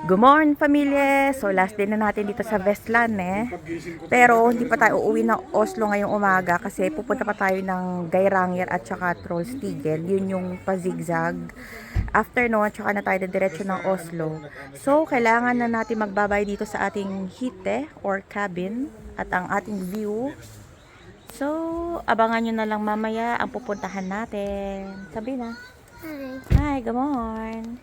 Good morning, pamilya! So, last day na natin dito sa Vestland, eh. Pero, hindi pa tayo uuwi ng Oslo ngayong umaga kasi pupunta pa tayo ng Geiranger at saka Trollstigen. Yun yung pa-zigzag. After noon, tsaka na tayo diretso ng Oslo. So, kailangan na natin magbabay dito sa ating hite or cabin at ang ating view. So, abangan nyo na lang mamaya ang pupuntahan natin. Sabi na. Hi. Hi, good morning!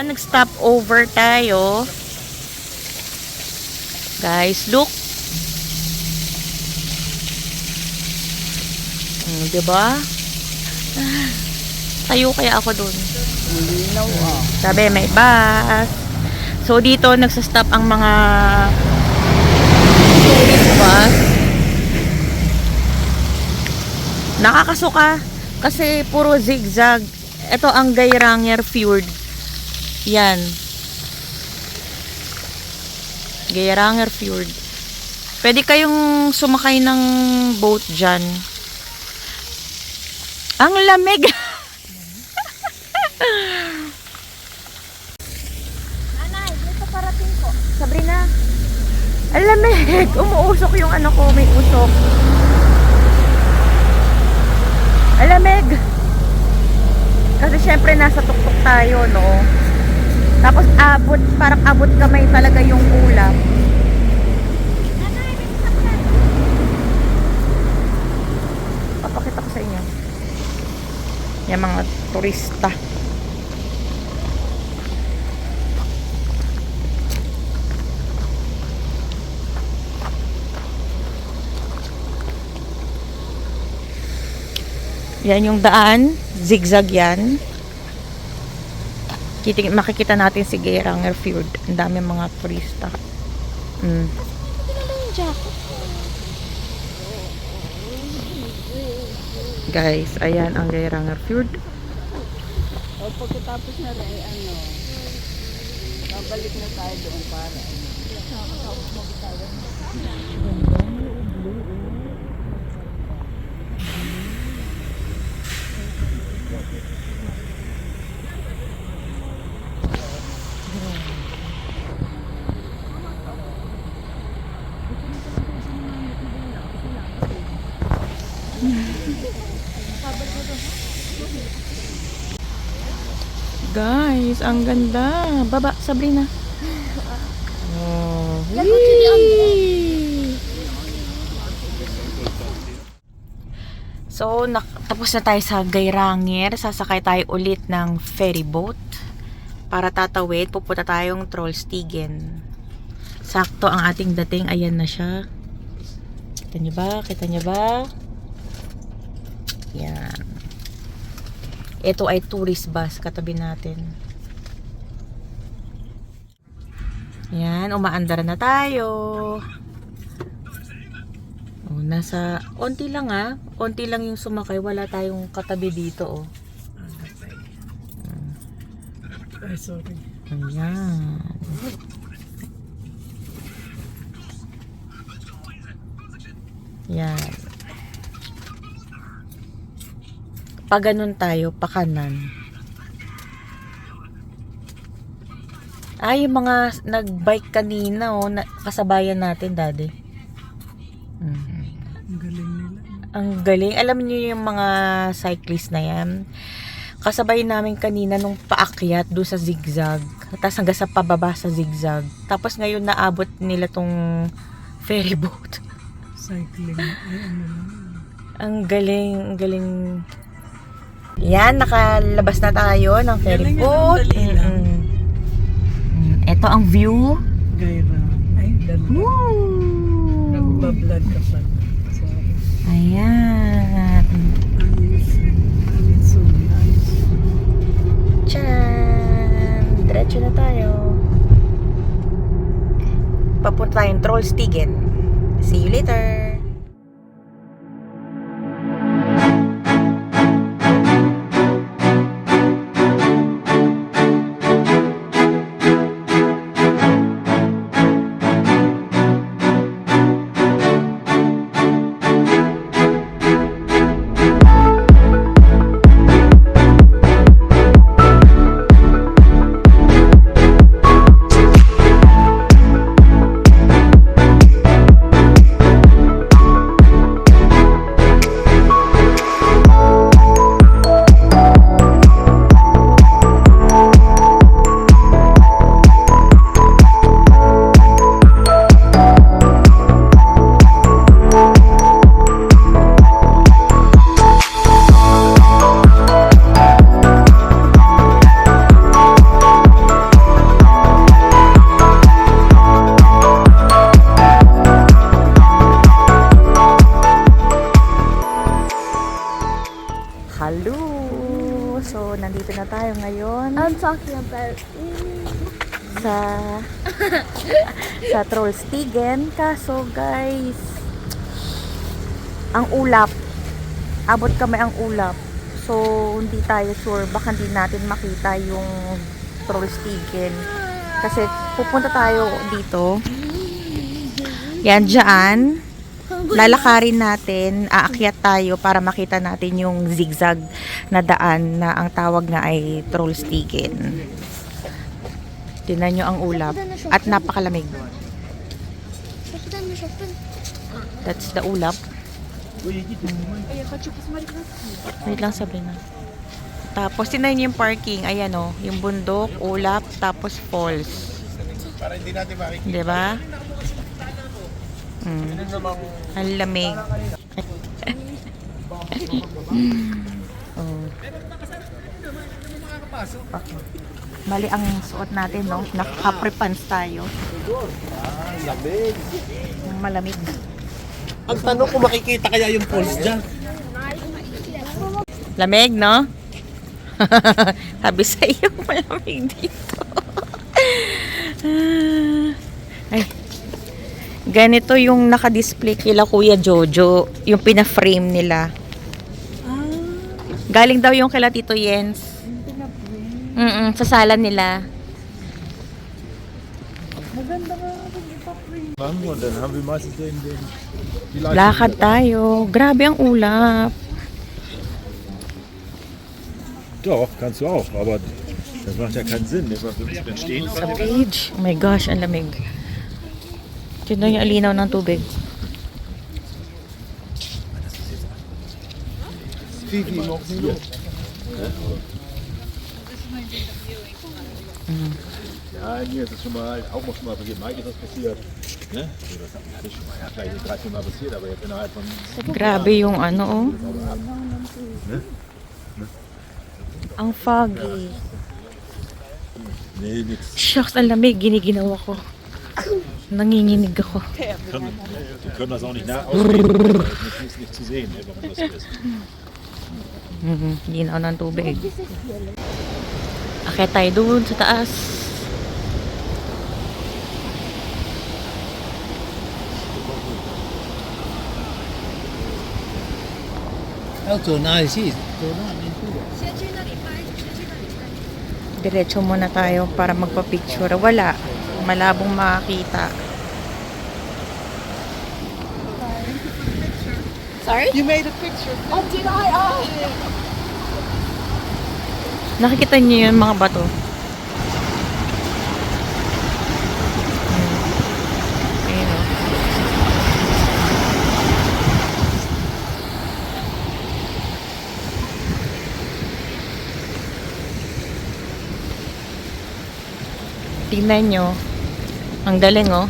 Yan, nag-stop over tayo. Guys, look. Diba? Tayo kaya ako dun. Sabi, may bus. So, dito nagsastop ang mga tourist bus. Nakakasuka kasi puro zigzag. Ito ang Geiranger Fjord. Yan. Geiranger Fjord. Pwede kayong sumakay ng boat dyan. Ang lamig! Nanay, may paparating po. Sabrina, ang lamig! Umuusok yung ano ko, may usok. Ang lamig! Kasi syempre nasa tuktok tayo, no? Tapos abot, parang abot kamay talaga yung ulap. Nanay, may paparating. Papakita ko sa inyo. Yung mga turista. Yan yung daan. Zigzag yan. Makikita natin si Geiranger Fjord. Ang dami mga turista. Dinala yung jacket. Guys, ayan ang Geiranger Fjord. O pagkatapos na rin, babalik na tayo doon para Guys, ang ganda. Baba, Sabrina. Oh. So, tapos na tayo sa Geiranger. Sasakay tayo ulit ng ferry boat. Para tatawid, pupunta tayong Trollstigen. Sakto ang ating dating. Ayan na siya. Kita niyo ba? Kita niyo ba? Yan. Ito ay tourist bus, katabi natin. Yan, umaandar na tayo. Oh, nasa, onti lang onti lang yung sumakay, wala tayong katabi dito, oh. Ay, sorry. Ayan. Yan. Pag ganun tayo, pa kanan. Yung mga nag-bike kanina, kasabayan natin, daddy. Ang galing nila. Ang galing. Alam niyo yung mga cyclist na yan. Kasabay namin kanina nung paakyat doon sa zigzag. Tapos hanggang sa pababa sa zigzag. Tapos ngayon naabot nila tong ferry boat. Cycling. Ang galing, ang galing. Yan, nakalabas na tayo ng ferry boat. Ito ang view. Gaira. Ay, dalawa. Woo! Nagbablog ka pa. Sorry. Ayan. It's so nice. Tcharam! Diretso na tayo. Papunta tayong Trollstigen. See you later! sa sa Trollstigen. Kaso guys, ang ulap, abot kami ang ulap, so hindi tayo sure, baka hindi natin makita yung Trollstigen kasi pupunta tayo dito, yan dyan, lalakarin natin, aakyat tayo para makita natin yung zigzag na daan na ang tawag nga ay Trollstigen. Tingnan nyo ang ulap at napakalamig. That's the ulap. Wait lang, Sabrina. Tapos tingnan nyo yung parking. Ayan o, yung bundok, ulap, tapos falls. Diba? Ang lamig. Oh. Okay. Mali ang suot natin, no? Naka-capri-pants tayo. Lamig. Malamig. Ang tanong kung makikita kaya yung falls dyan. Lamig, no? Sabi sa iyo, malamig dito. Ay. Ganito yung naka-display kila Kuya Jojo. Yung pina-frame nila. Galing daw yung kila Tito Jens. Sa sala nila. Und dann haben wir meistens die Lakad tayo. Grabe ang ulap. Doch, kannst du auch, aber das macht ja keinen Sinn. Wenn wir dann stehen Sa beach. Oh my gosh, ang lamig. Tignan yung alinaw ng tubig. Ja, hier ist es schon mal, auch schon mal passiert. Mike ist das passiert. Ne? So, das hatte ich schon mal. Ja, vielleicht ist 3-4 Mal passiert, aber jetzt innerhalb von. Grabe yung ano, oh. Ang foggy. Nee, nix. Shucks, ang lamig. Giniginaw ako. Nanginginig ako. Wir können das auch nicht ausreden. Das ist nicht zu sehen, ne, warum das so ist. Ginaw ng tubig. Akit tayo doon sa taas. Diretso muna tayo para magpa-picture. Wala. Malabong makakita. Sorry? You made a picture. Oh, did I? Oh! Nakikita niyo yun mga bato? Ayun o. Tingnan nyo. Ang galing oh.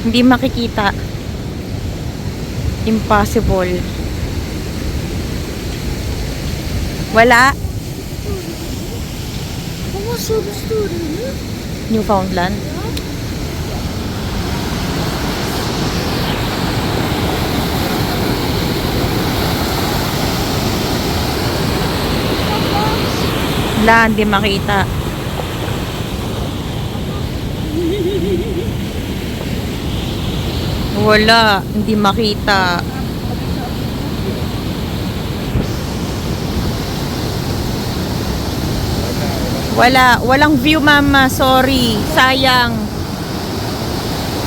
Hindi makikita. Impossible. Wala. Newfoundland. Wala, hindi makita. Wala, hindi makita. Wala, walang view mama, sorry, sayang.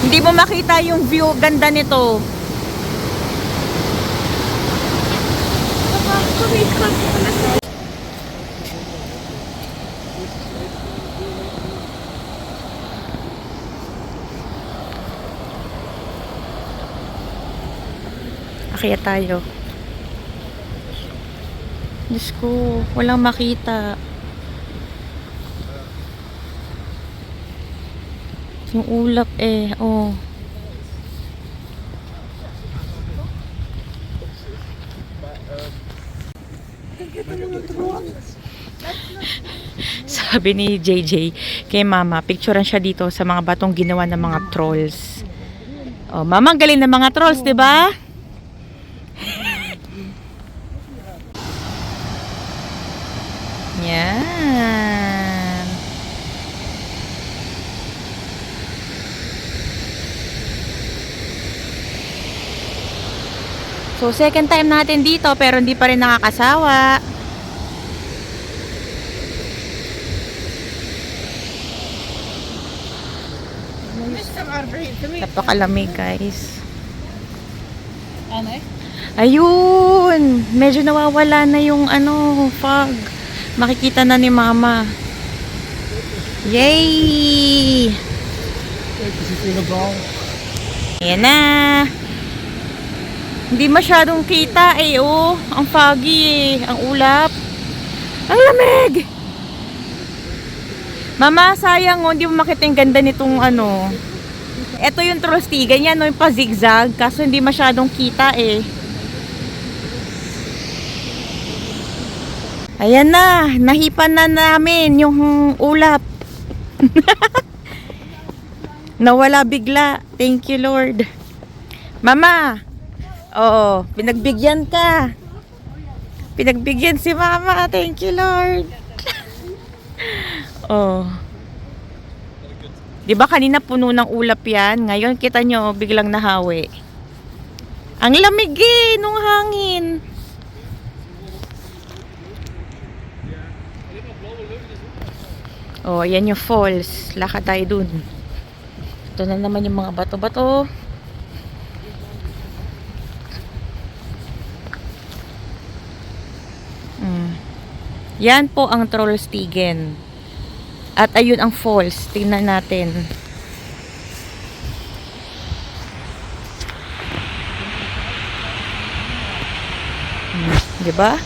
Hindi mo makita yung view, ganda nito. Akyat tayo. Diyos ko, walang makita. Yung ulap eh, oh. Sabi ni JJ kay mama, picturean siya dito sa mga batong ginawa ng mga trolls. Oh, mama, ang galing ng mga trolls, 'di ba? Yan. So, second time natin dito pero hindi pa rin nakakasawa. Napakalamig, guys. Ano eh? Ayun! Medyo nawawala na yung fog. Makikita na ni Mama. Yay! Ayan na. Hindi masyadong kita oh. Ang foggy Ang ulap. Ang lamig! Mama, sayang hindi mo makita yung ganda nitong Ito yung Trollstigen yan, yung pa-zigzag. Kaso hindi masyadong kita Ayan na, nahipan na namin yung ulap. Nawala bigla. Thank you, Lord. Mama, oo, pinagbigyan ka. Pinagbigyan si Mama. Thank you, Lord. Oh. 'Di ba kanina puno ng ulap 'yan? Ngayon kita nyo biglang nahawi. Ang lamig nung hangin. Oh, ayan yung falls. Lakad tayo dun. Ito na naman yung mga bato-bato. Yan po ang Trollstigen. At ayun ang falls. Tingnan natin. Diba?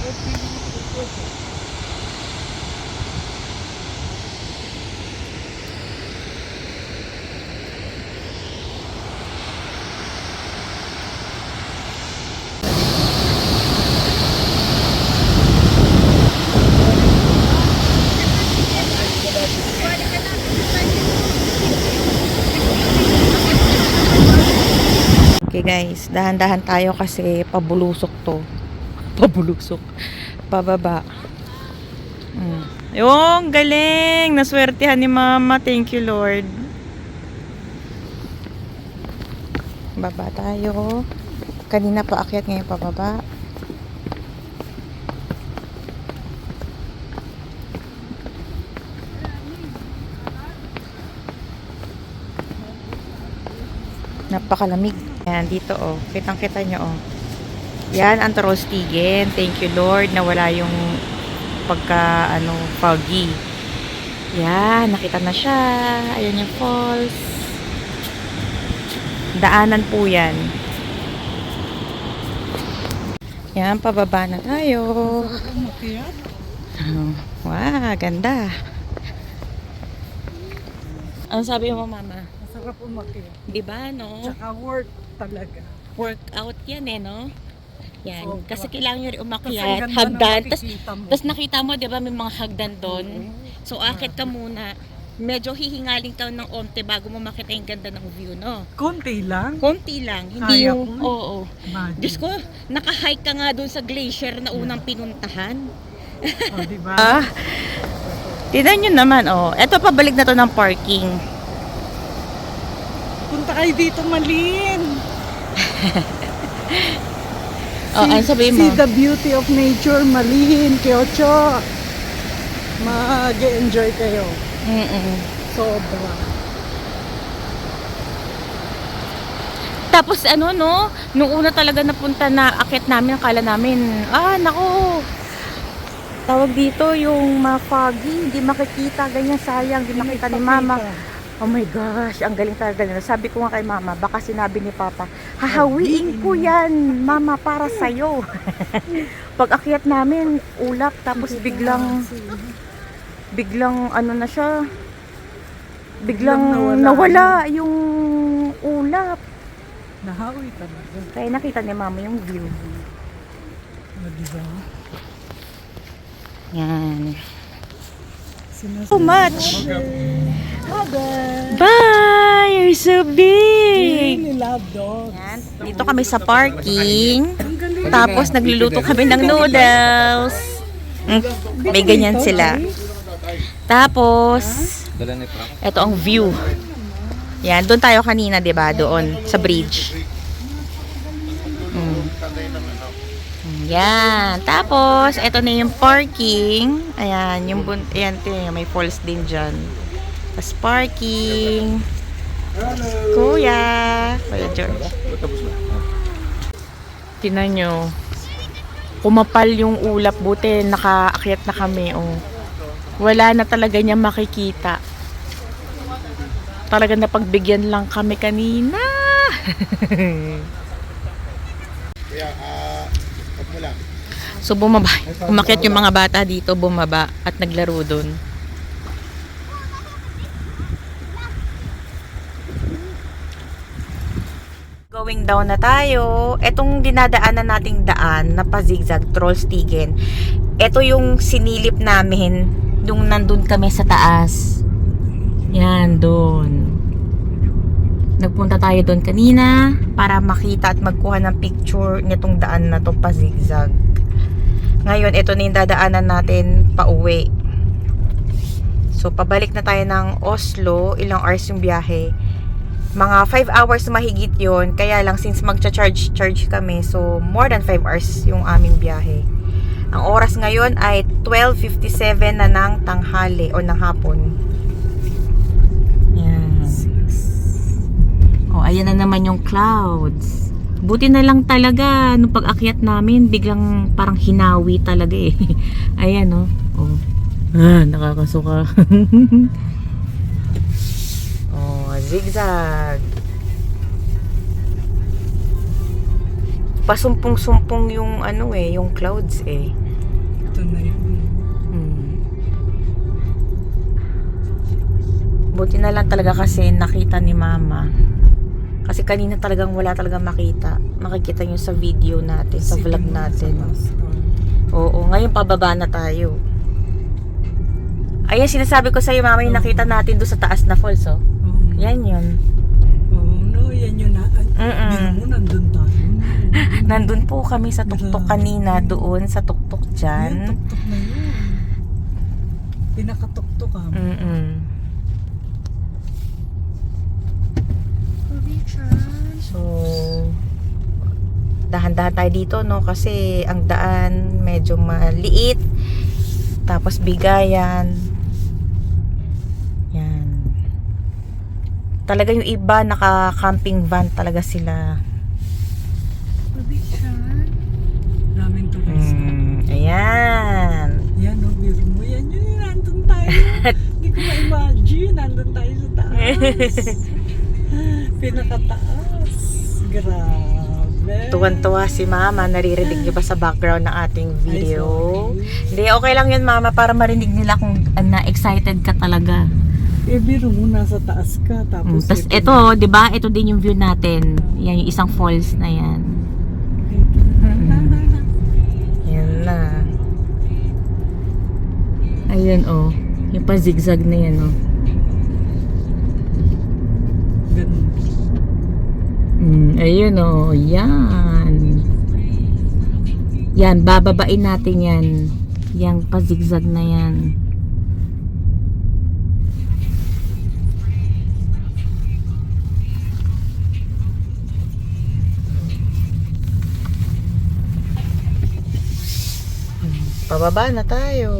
Okay guys, dahan-dahan tayo kasi pabulusok to. Pabulusok. Pababa. Yung galing! Naswertihan ni Mama. Thank you, Lord. Baba tayo. Kanina pa akyat, ngayon pababa. Napakalamig. Ayan, dito kitang-kita nyo Yan ang Trollstigen. Thank you, Lord, na wala yung pagka foggy. Yan, nakita na siya. Ayan yung falls. Daanan po yan. Yan, pababa na tayo. Wow, ganda. Ano sabi mo, Mama? Masarap umakyat. Diba, no? Tsaka work talaga. Workout yan no? Yan. Sobra. Kasi kailangan nyo rin Kasi umakyat, ganda ng hagdan. makikita mo. Tapos nakita mo, di ba, may mga hagdan doon. So, akit ka muna. Medyo hihingaling ka ng onte bago mo makita yung ganda ng view, no? Konti lang. Konti lang. Hindi Kaya yung, ko. oo. Imagine. Diyos ko, naka-hike ka nga doon sa glacier na unang pinuntahan. Diba? Tignan nyo naman, Eto, pabalik na to ng parking. Punta kayo dito, Malin. Ano sabihin mo? See the beauty of nature, Malin, Kyocho. Mag-enjoy kayo. Sobra. Tapos nung una talaga napunta na akit namin, akala namin, nako, tawag dito yung foggy, hindi makikita, ganyan, sayang, hindi makita ni Mama. Oh my gosh, ang galing talaga nila. Sabi ko nga kay Mama, baka sinabi ni Papa, hahawiin ko yan, Mama, para sa'yo. Pag akyat namin, ulap, tapos biglang na siya, biglang nawala yung ulap. Nahawi talaga. Kaya nakita ni Mama yung view. Diba? Yan. So much. Bye! You're so big! Really love dogs. Yan. Dito kami sa parking. Ang galing. Tapos nagluluto kami ng noodles. May ganyan sila. Tapos, ito ang view. Yan, doon tayo kanina, 'di ba? Doon sa bridge. Yan. Tapos, ito na yung parking. Ayan, ayan, may falls din dyan. Tapos parking. Kuya George. Tingnan nyo. Kumapal yung ulap. Buti, nakaakyat na kami. Oh. Wala na talaga niya makikita. Talaga napagbigyan lang kami kanina. So bumaba, umakyat yung mga bata dito, bumaba at naglaro dun. Going down na tayo. Etong dinadaanan nating daan na pa-zigzag, Trollstigen. Ito yung sinilip namin nung nandun kami sa taas. Yan, dun. Nagpunta tayo doon kanina para makita at magkuha ng picture nitong daan na to pa-zigzag. Ngayon, ito na yung dadaanan natin pa uwi. So, pabalik na tayo ng Oslo. Ilang hours yung biyahe? Mga 5 hours mahigit yon. Kaya lang, since magcha-charge kami, so more than 5 hours yung aming biyahe. Ang oras ngayon ay 12:57 na ng tanghali o ng hapon. Yan. Oh, ayan na naman yung clouds. Buti na lang talaga nung pag-akyat namin, biglang parang hinawi talaga eh. Ayan oh. Oh. Nakakasuka. Oh, zigzag. Pasumpong-sumpong yung ano eh, yung clouds eh. Ito na yun. Buti na lang talaga kasi nakita ni Mama. Kasi kanina talagang wala talagang makita. Makikita nyo sa video natin, sa vlog natin. Oo, ngayon pababa na tayo. Ayan, sinasabi ko sa'yo, Mama, yung nakita natin doon sa taas na falls, oh. Yan yun. Oo, no, yan yun na. Biro mo, nandun tayo. Nandun po kami sa tuktok kanina, doon sa tuktok Yan, dyan. tuktok na yun. Pinakatuktok ka. So, dahan-dahan tayo dito, no? Kasi ang daan medyo maliit. Tapos bigayan. Yan. Talaga yung iba, naka-camping van talaga sila. Daming turista. Ayan. Yan, no, biro mo. Yan yun, nandun tayo. Hindi ko ma-imagine, nandun tayo sa taas. Pinakataas. Grabe. Tuwan-tuwa si Mama. Naririnig niyo ba sa background ng ating video? Ay, Hindi, okay lang yun, Mama, para marinig nila kung na-excited ka talaga. Eh, biro mo, nasa taas ka. Tapos, Tapos ito, 'di ba? Ito din yung view natin. Yan yung isang falls na yan. Yan na. Ayun oh. Yung pa-zigzag na yan oh. Ganun. Ayun oh. Yan. Yan, bababain natin yan. Yang pa-zigzag na yan. Pababa na tayo.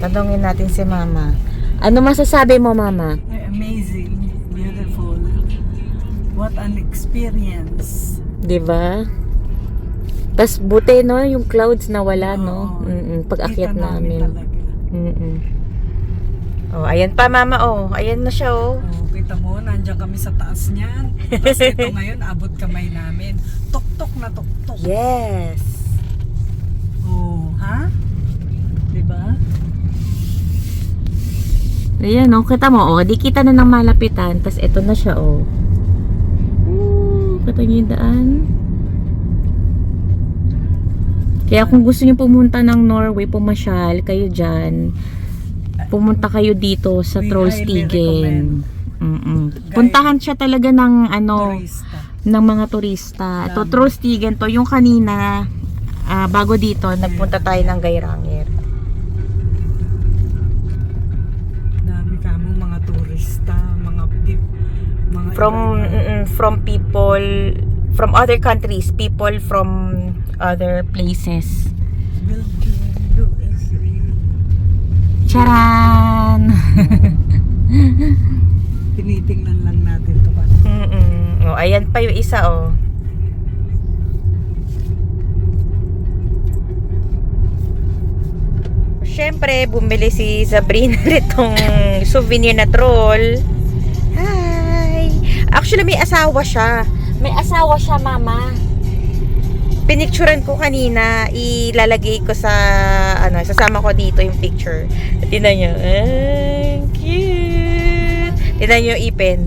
Tanungin natin si Mama. Ano masasabi mo, Mama? Amazing. Beautiful. What an experience. 'Di ba? Tas buti no, yung clouds na wala no. Pag-akyat Kita namin. talaga. Oh, ayan pa Mama oh. Ayan na siya oh. Oh, kita mo, nandiyan kami sa taas niyan. Tapos ito ngayon, abot kamay namin. Tuktok na tuktok. Yes. Oh, ha? Diba? Ayan oh, kita mo oh. Di kita na ng malapitan. Tas ito na siya oh. Kita niyo yung daan. Kaya kung gusto niyo pumunta ng Norway, pumasyal kayo dyan. Pumunta kayo dito sa We highly Trollstigen. Puntahan siya talaga ng ano, Turista. ng mga turista. Ito, Trollstigen to. Yung kanina, bago dito, nagpunta tayo ng Geiranger. Dami kamong mga turista, mga From people, from other countries, people from other places. Belgium, USA. Charan! Tinitingnan lang natin ito pa. Oh, ayan pa yung isa, oh. Siyempre, bumili si Sabrina nitong souvenir na troll. Hi! Actually, may asawa siya. May asawa siya, mama. Pinicturean ko kanina. Ilalagay ko sa, sasama ko dito yung picture. Tingnan nyo. Cute! Tingnan nyo yung ipin.